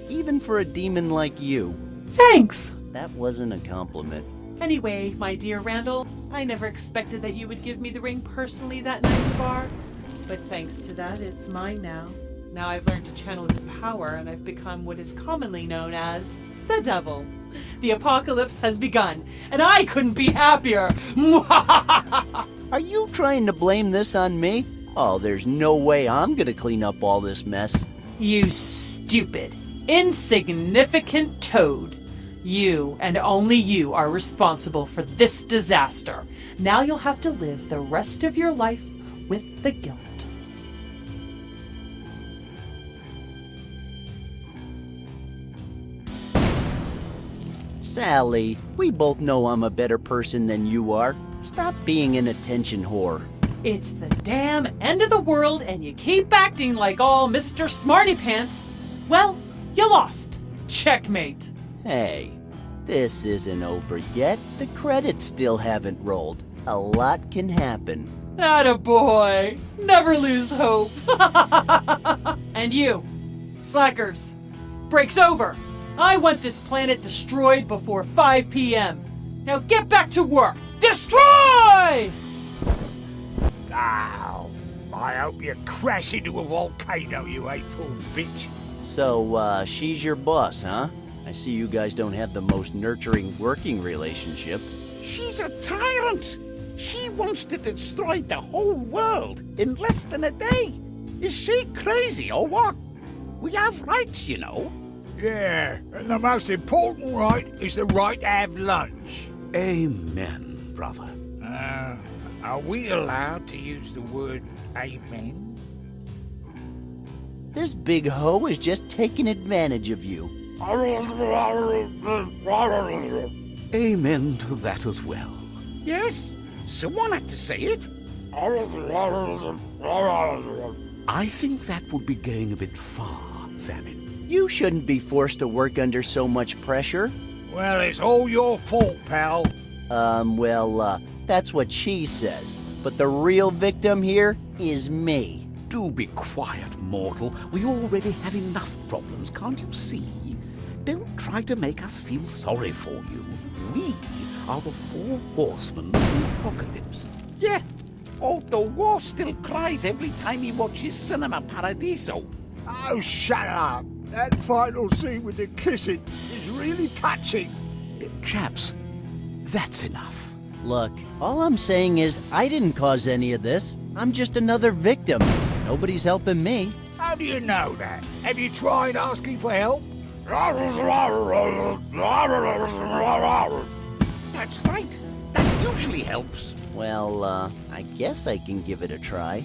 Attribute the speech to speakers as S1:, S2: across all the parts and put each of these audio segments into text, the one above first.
S1: even for a demon like you.
S2: Thanks!
S1: That wasn't a compliment.
S2: Anyway, my dear Randal, I never expected that you would give me the ring personally that night in the bar. But thanks to that, it's mine now. Now I've learned to channel its power, and I've become what is commonly known as the devil. The apocalypse has begun, and I couldn't be happier!
S1: Are you trying to blame this on me? Oh, there's no way I'm gonna clean up all this mess.
S2: You stupid, insignificant toad. You, and only you, are responsible for this disaster. Now you'll have to live the rest of your life with the guilt.
S1: Sally, we both know I'm a better person than you are. Stop being an attention whore.
S2: It's the damn end of the world, and you keep acting like all Mr. Smarty Pants. Well, you lost. Checkmate.
S1: Hey, this isn't over yet. The credits still haven't rolled. A lot can happen.
S2: Attaboy. Never lose hope. And you, slackers, break's over. I want this planet destroyed before 5 p.m. Now get back to work. Destroy!
S3: Ow. I hope you crash into a volcano, you hateful bitch.
S1: So, she's your boss, huh? I see you guys don't have the most nurturing working relationship.
S3: She's a tyrant. She wants to destroy the whole world in less than a day. Is she crazy or what? We have rights, you know.
S4: Yeah, and the most important right is the right to have lunch.
S3: Amen, brother.
S4: Are we allowed to use the word amen?
S1: This big hoe is just taking advantage of you.
S3: Amen to that as well. Yes, someone had to say it. I think that would be going a bit far, Famine.
S1: You shouldn't be forced to work under so much pressure.
S4: Well, it's all your fault, pal.
S1: That's what she says. But the real victim here is me.
S3: Do be quiet, mortal. We already have enough problems, can't you see? Don't try to make us feel sorry for you. We are the 4 horsemen of the apocalypse. Yeah, although War still cries every time he watches Cinema Paradiso.
S4: Oh, shut up. That final scene with the kissing is really touching.
S3: Chaps, that's enough.
S1: Look, all I'm saying is I didn't cause any of this. I'm just another victim. Nobody's helping me.
S4: How do you know that? Have you tried asking for help?
S3: That's right. That usually helps.
S1: Well, I guess I can give it a try.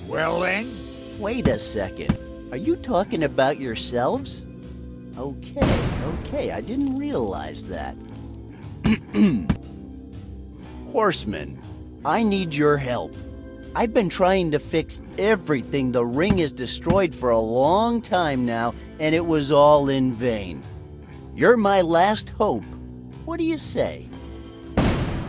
S4: Well then?
S1: Wait a second. Are you talking about yourselves? Okay, I didn't realize that. Horseman, I need your help. I've been trying to fix everything the ring has destroyed for a long time now, and it was all in vain. You're my last hope. What do you say?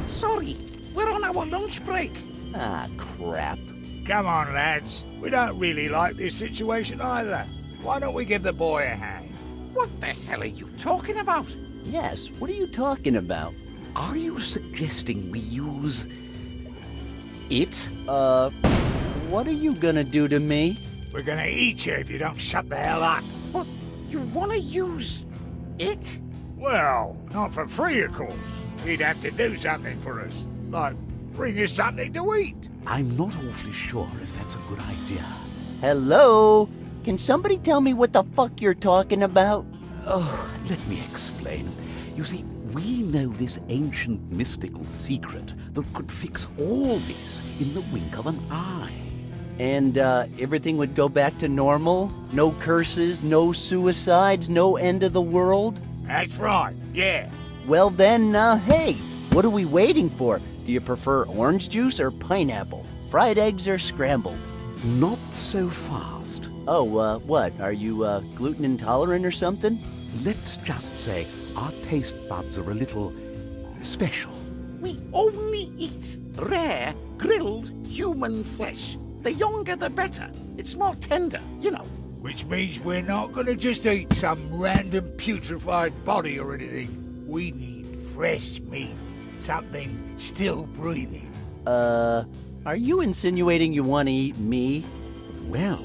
S3: Sorry, we're on our lunch break.
S1: Ah, crap.
S4: Come on, lads. We don't really like this situation either. Why don't we give the boy a hand?
S3: What the hell are you talking about?
S1: Yes, what are you talking about?
S3: Are you suggesting we use it?
S1: What are you gonna do to me?
S4: We're gonna eat you if you don't shut the hell up.
S3: What? You want to use it?
S4: Well, not for free, of course. He'd have to do something for us. Like, bring us something to eat.
S3: I'm not awfully sure if that's a good idea.
S1: Hello? Can somebody tell me what the fuck you're talking about?
S3: Oh, let me explain. You see, we know this ancient mystical secret that could fix all this in the wink of an eye.
S1: And, everything would go back to normal? No curses, no suicides, no end of the world?
S4: That's right, yeah.
S1: Well then, hey, what are we waiting for? Do you prefer orange juice or pineapple? Fried eggs or scrambled?
S3: Not so fast.
S1: Oh, what? Are you, gluten intolerant or something?
S3: Let's just say our taste buds are a little special. We only eat rare, grilled human flesh. The younger the better. It's more tender, you know.
S4: Which means we're not gonna just eat some random putrefied body or anything. We need fresh meat. Something still breathing.
S1: Are you insinuating you want to eat me?
S3: Well,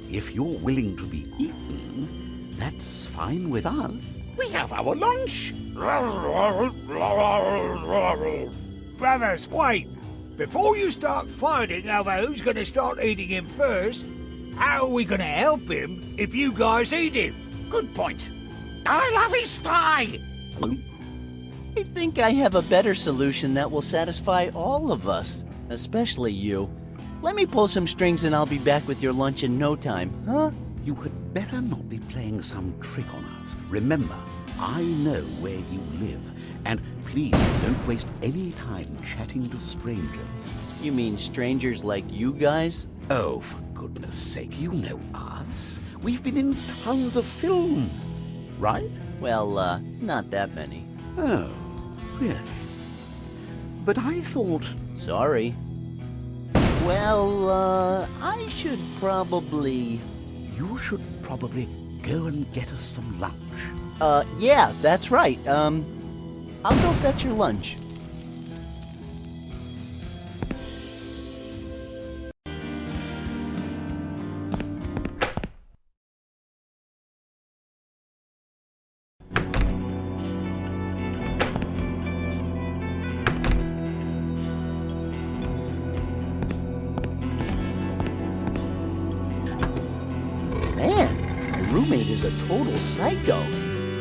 S3: if you're willing to be eaten, that's fine with us. We have our lunch.
S4: Brothers, wait! Before you start fighting over who's gonna start eating him first, how are we gonna help him if you guys eat him?
S3: Good point. I love his thigh.
S1: I think I have a better solution that will satisfy all of us, especially you. Let me pull some strings and I'll be back with your lunch in no time, huh?
S3: You had better not be playing some trick on us. Remember, I know where you live, and please don't waste any time chatting to strangers.
S1: You mean strangers like you guys?
S3: Oh, for goodness sake, you know us. We've been in tons of films, right?
S1: Well, not that many.
S3: Oh, really? But I thought...
S1: Sorry. Well, I should probably...
S3: You should probably go and get us some lunch.
S1: Yeah, that's right. I'll go fetch your lunch. Man, my roommate is a total psycho.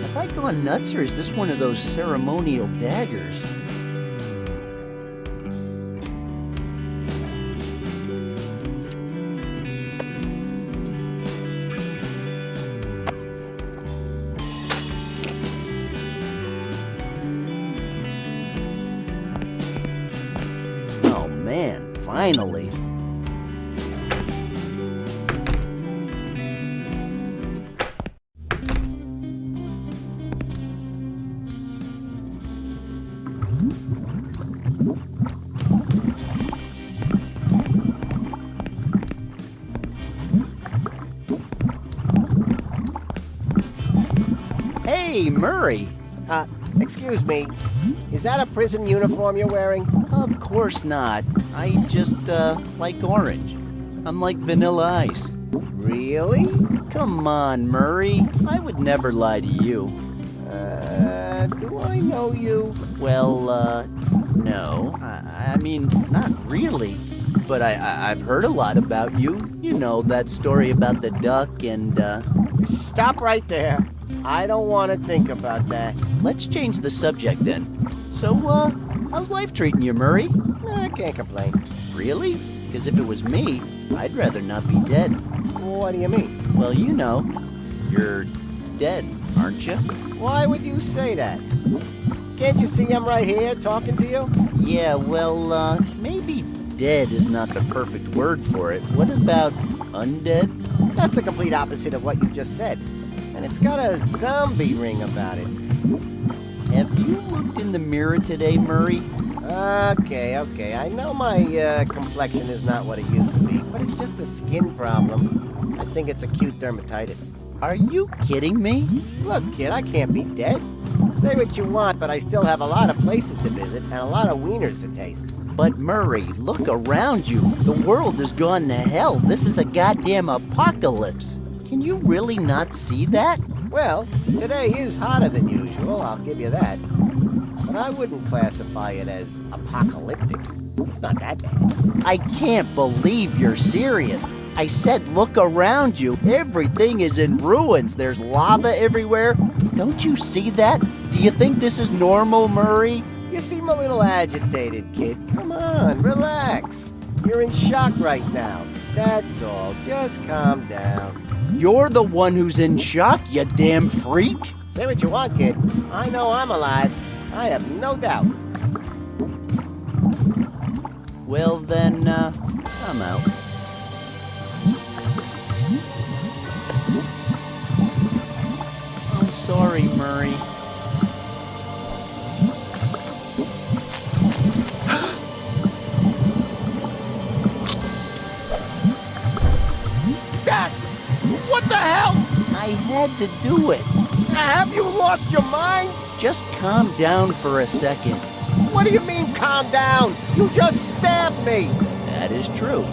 S1: Have I gone nuts, or is this one of those ceremonial daggers? Oh man, finally. Hey, Murray!
S5: Excuse me. Is that a prison uniform you're wearing?
S1: Of course not. I just, like orange. I'm like Vanilla Ice.
S5: Really?
S1: Come on, Murray. I would never lie to you.
S5: Do I know you?
S1: Well, no. I mean, not really. But I've heard a lot about you. You know, that story about the duck and,
S5: Stop right there. I don't want to think about that.
S1: Let's change the subject then. So, how's life treating you, Murray?
S5: I can't complain.
S1: Really? Because if it was me, I'd rather not be dead.
S5: What do you mean?
S1: Well, you know, you're dead, aren't you?
S5: Why would you say that? Can't you see I'm right here talking to you?
S1: Yeah, well, maybe dead is not the perfect word for it. What about undead?
S5: That's the complete opposite of what you just said. And it's got a zombie ring about it.
S1: Have you looked in the mirror today, Murray?
S5: Okay. I know my complexion is not what it used to be, but it's just a skin problem. I think it's acute dermatitis.
S1: Are you kidding me?
S5: Look, kid, I can't be dead. Say what you want, but I still have a lot of places to visit and a lot of wieners to taste.
S1: But Murray, look around you. The world has gone to hell. This is a goddamn apocalypse. Can you really not see that?
S5: Well, today is hotter than usual, I'll give you that. But I wouldn't classify it as apocalyptic. It's not that bad.
S1: I can't believe you're serious. I said look around you. Everything is in ruins. There's lava everywhere. Don't you see that? Do you think this is normal, Murray?
S5: You seem a little agitated, kid. Come on, relax. You're in shock right now. That's all. Just calm down.
S1: You're the one who's in shock, you damn freak.
S5: Say what you want, kid. I know I'm alive. I have no doubt.
S1: Well then, I'm out. I'm sorry, Murray.
S3: Dad! What the
S1: to do it.
S5: Have you lost your mind?
S1: Just calm down for a second.
S5: What do you mean, calm down? You just stabbed me.
S1: That is true.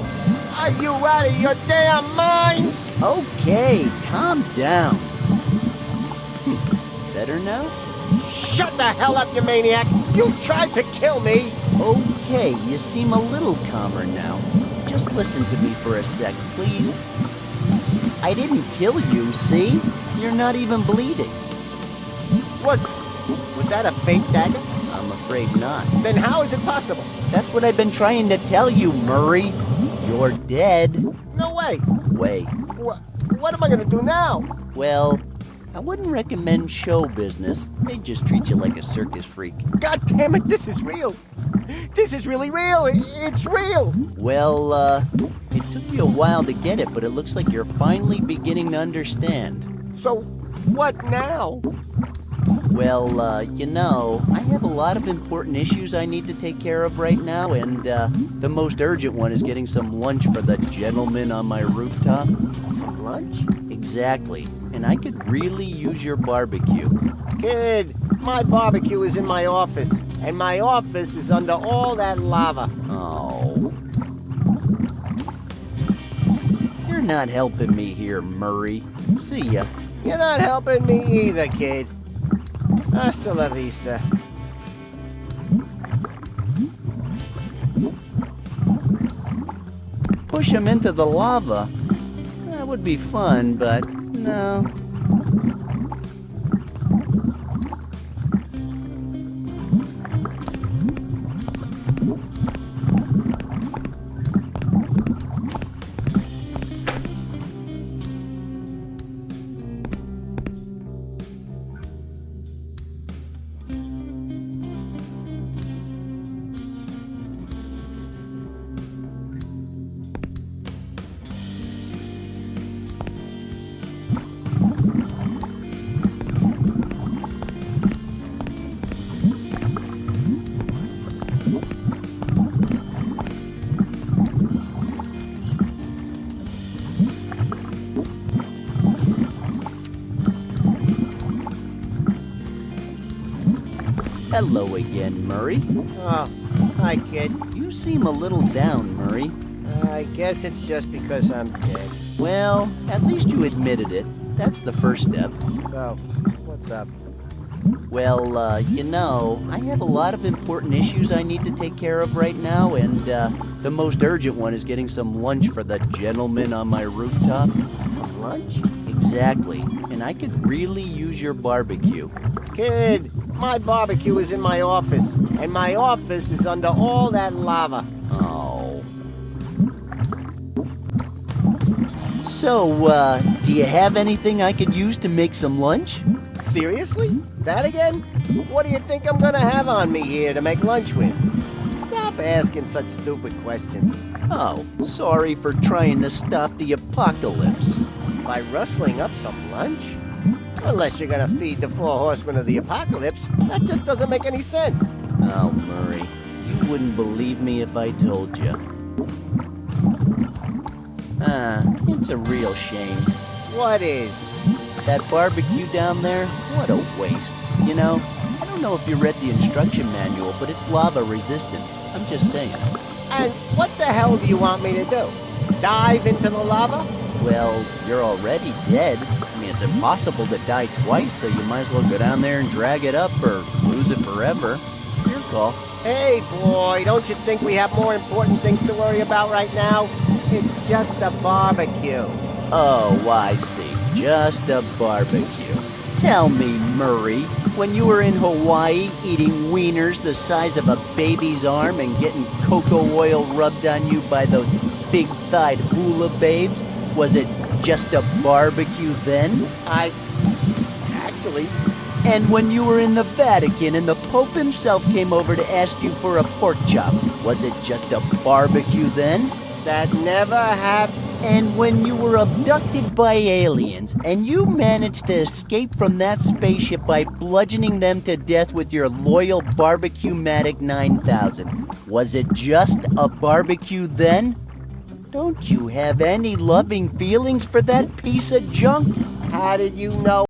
S5: Are you out of your damn mind?
S1: Okay, calm down. Better now?
S5: Shut the hell up, you maniac! You tried to kill me!
S1: Okay, you seem a little calmer now. Just listen to me for a sec, please. I didn't kill you, see? You're not even bleeding.
S5: Was that a fake dagger?
S1: I'm afraid not.
S5: Then how is it possible?
S1: That's what I've been trying to tell you, Murray. You're dead.
S5: No way!
S1: Wait.
S5: What am I gonna do now?
S1: Well, I wouldn't recommend show business. They just treat you like a circus freak.
S5: God damn it, this is real! This is really real! It's real!
S1: Well, it took you a while to get it, but it looks like you're finally beginning to understand.
S5: So, what now?
S1: Well, I have a lot of important issues I need to take care of right now, and the most urgent one is getting some lunch for the gentleman on my rooftop.
S5: Some lunch?
S1: Exactly. And I could really use your barbecue.
S5: Kid, my barbecue is in my office, and my office is under all that lava.
S1: Oh. You're not helping me here, Murray. See ya.
S5: You're not helping me either, kid. Hasta la vista.
S1: Push him into the lava. That would be fun, but no. Hello again, Murray.
S5: Oh, hi, kid.
S1: You seem a little down, Murray.
S5: I guess it's just because I'm dead.
S1: Well, at least you admitted it. That's the first step.
S5: So, what's up?
S1: Well, I have a lot of important issues I need to take care of right now, and the most urgent one is getting some lunch for the gentleman on my rooftop.
S5: Some lunch?
S1: Exactly. And I could really use your barbecue.
S5: Kid, my barbecue is in my office, and my office is under all that lava.
S1: Oh. So, do you have anything I could use to make some lunch?
S5: Seriously? That again? What do you think I'm gonna have on me here to make lunch with? Stop asking such stupid questions.
S1: Oh, sorry for trying to stop the apocalypse.
S5: By rustling up some lunch? Unless you're gonna feed the 4 horsemen of the apocalypse, that just doesn't make any sense.
S1: Oh, Murray, you wouldn't believe me if I told you. It's a real shame.
S5: What is?
S1: That barbecue down there, what a waste. You know, I don't know if you read the instruction manual, but it's lava resistant. I'm just saying.
S5: And what the hell do you want me to do? Dive into the lava?
S1: Well, you're already dead. I mean, it's impossible to die twice, so you might as well go down there and drag it up or lose it forever. Your call.
S5: Hey, boy, don't you think we have more important things to worry about right now? It's just a barbecue.
S1: Oh, I see. Just a barbecue. Tell me, Murray, when you were in Hawaii eating wieners the size of a baby's arm and getting cocoa oil rubbed on you by those big-thighed hula babes, was it just a barbecue then?
S5: Actually...
S1: And when you were in the Vatican and the Pope himself came over to ask you for a pork chop, was it just a barbecue then?
S5: That never happened.
S1: And when you were abducted by aliens and you managed to escape from that spaceship by bludgeoning them to death with your loyal Barbecue-Matic 9000, was it just a barbecue then? Don't you have any loving feelings for that piece of junk?
S5: How did you know